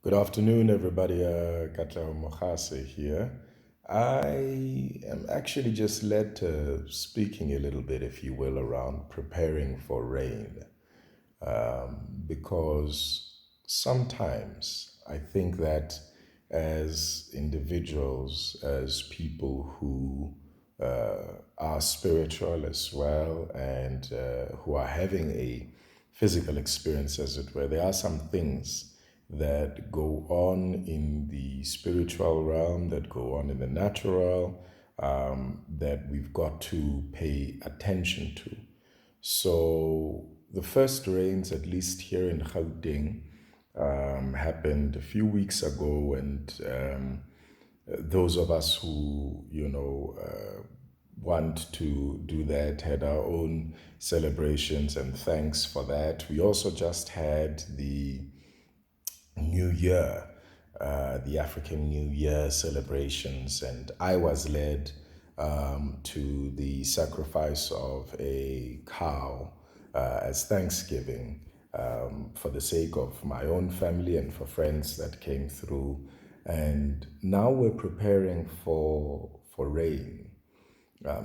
Good afternoon, everybody. Katla Mohase here. I am actually just led to speaking a little bit, if you will, around preparing for rain. Because sometimes I think that as individuals, as people who are spiritual as well and who are having a physical experience, as it were, there are some things that go on in the spiritual realm, that go on in the natural, that we've got to pay attention to. So the first rains, at least here in Gauteng, happened a few weeks ago, and those of us who, want to do that had our own celebrations and thanks for that. We also just had the New Year, the African New Year celebrations, and I was led to the sacrifice of a cow as Thanksgiving for the sake of my own family and for friends that came through. And now we're preparing for rain.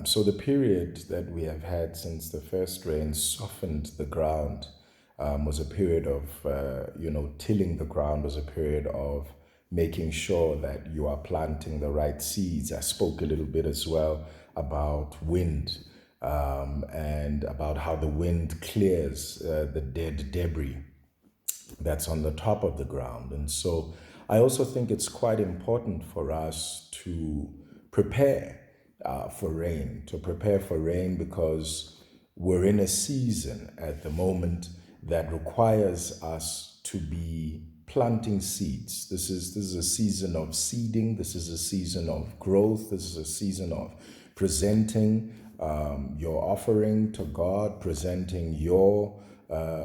So the period that we have had since the first rain softened the ground, was a period of, tilling the ground, was a period of making sure that you are planting the right seeds. I spoke a little bit as well about wind, and about how the wind clears the dead debris that's on the top of the ground. And so I also think it's quite important for us to prepare to prepare for rain, because we're in a season at the moment that requires us to be planting seeds. This is a season of seeding. This is a season of growth. This is a season of presenting your offering to God, presenting your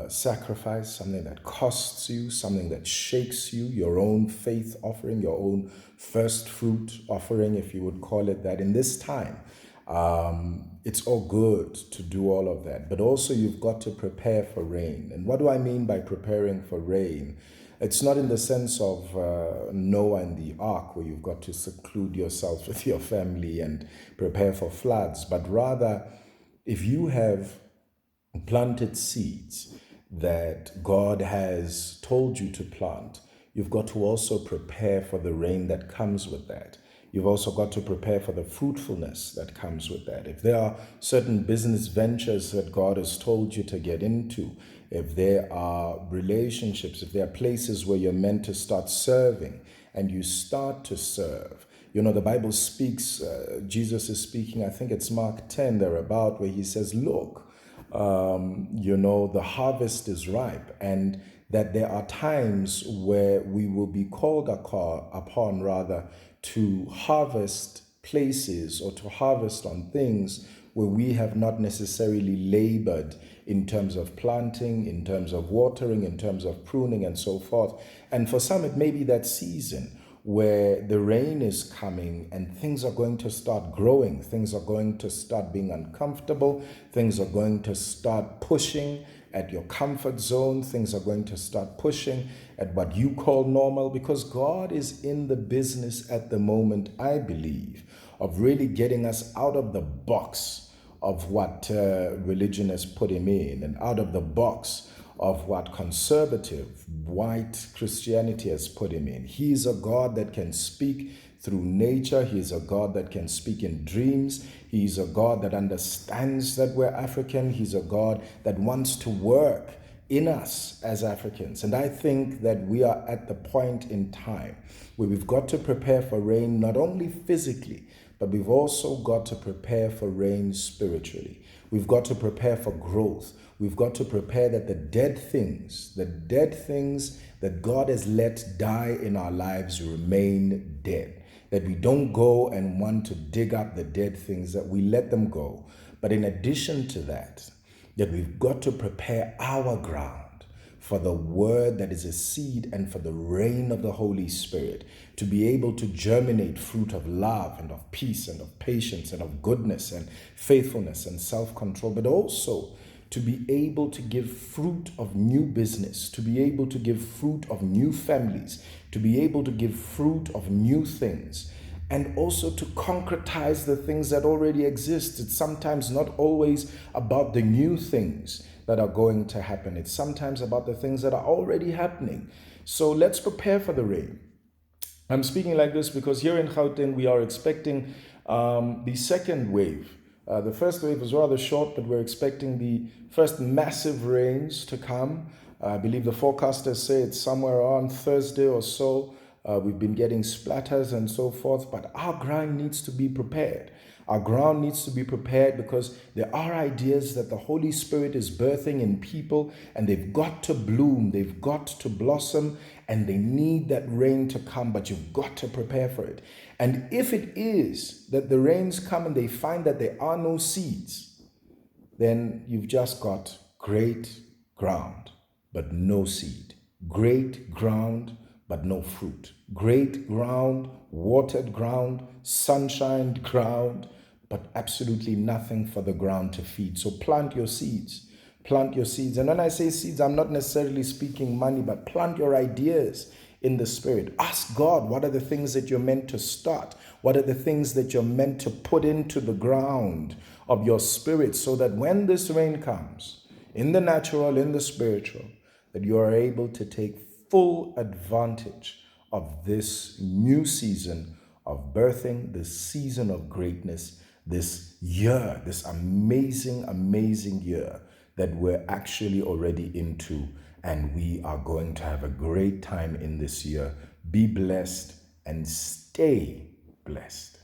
sacrifice, something that costs you, something that shakes you, your own faith offering, your own first fruit offering, if you would call it that. In this time, it's all good to do all of that, but also you've got to prepare for rain. And what do I mean by preparing for rain? It's not in the sense of Noah and the ark, where you've got to seclude yourself with your family and prepare for floods, but rather, if you have planted seeds that God has told you to plant, you've got to also prepare for the rain that comes with that. You've also got to prepare for the fruitfulness that comes with that. If there are certain business ventures that God has told you to get into, if there are relationships, if there are places where you're meant to start serving and you start to serve, the Bible speaks, Jesus is speaking, I think it's Mark 10 thereabout, where he says, look, the harvest is ripe, and that there are times where we will be called upon rather to harvest places or to harvest on things where we have not necessarily labored in terms of planting, in terms of watering, in terms of pruning and so forth. And for some, it may be that season where the rain is coming and things are going to start growing, things are going to start being uncomfortable, things are going to start pushing at your comfort zone, things are going to start pushing at what you call normal, because God is in the business at the moment, I believe, of really getting us out of the box of what religion has put him in, and out of the box of what conservative white Christianity has put him in. He is a God that can speak through nature. He is a God that can speak in dreams. He is a God that understands that we're African. He's a God that wants to work in us as Africans. And I think that we are at the point in time where we've got to prepare for rain, not only physically, but we've also got to prepare for rain spiritually. We've got to prepare for growth. We've got to prepare that the dead things that God has let die in our lives remain dead. That we don't go and want to dig up the dead things, that we let them go. But in addition to that, that we've got to prepare our ground for the word that is a seed and for the rain of the Holy Spirit to be able to germinate fruit of love and of peace and of patience and of goodness and faithfulness and self-control, but also to be able to give fruit of new business, to be able to give fruit of new families, to be able to give fruit of new things, and also to concretize the things that already exist. It's sometimes not always about the new things that are going to happen. It's sometimes about the things that are already happening. So let's prepare for the rain. I'm speaking like this because here in Gauteng, we are expecting the second wave. The first wave was rather short, but we're expecting the first massive rains to come. I believe the forecasters say it's somewhere around Thursday or so. We've been getting splatters and so forth, but our ground needs to be prepared. Our ground needs to be prepared because there are ideas that the Holy Spirit is birthing in people, and they've got to bloom, they've got to blossom, and they need that rain to come, but you've got to prepare for it. And if it is that the rains come and they find that there are no seeds, then you've just got great ground, but no seed. Great ground, but no fruit. Great ground, watered ground, sunshined ground, but absolutely nothing for the ground to feed. So plant your seeds. Plant your seeds. And when I say seeds, I'm not necessarily speaking money, but plant your ideas in the Spirit. Ask God, what are the things that you're meant to start? What are the things that you're meant to put into the ground of your spirit, so that when this rain comes, in the natural, in the spiritual, that you are able to take full advantage of this new season of birthing, this season of greatness, this year, this amazing, amazing year that we're actually already into. And we are going to have a great time in this year. Be blessed and stay blessed.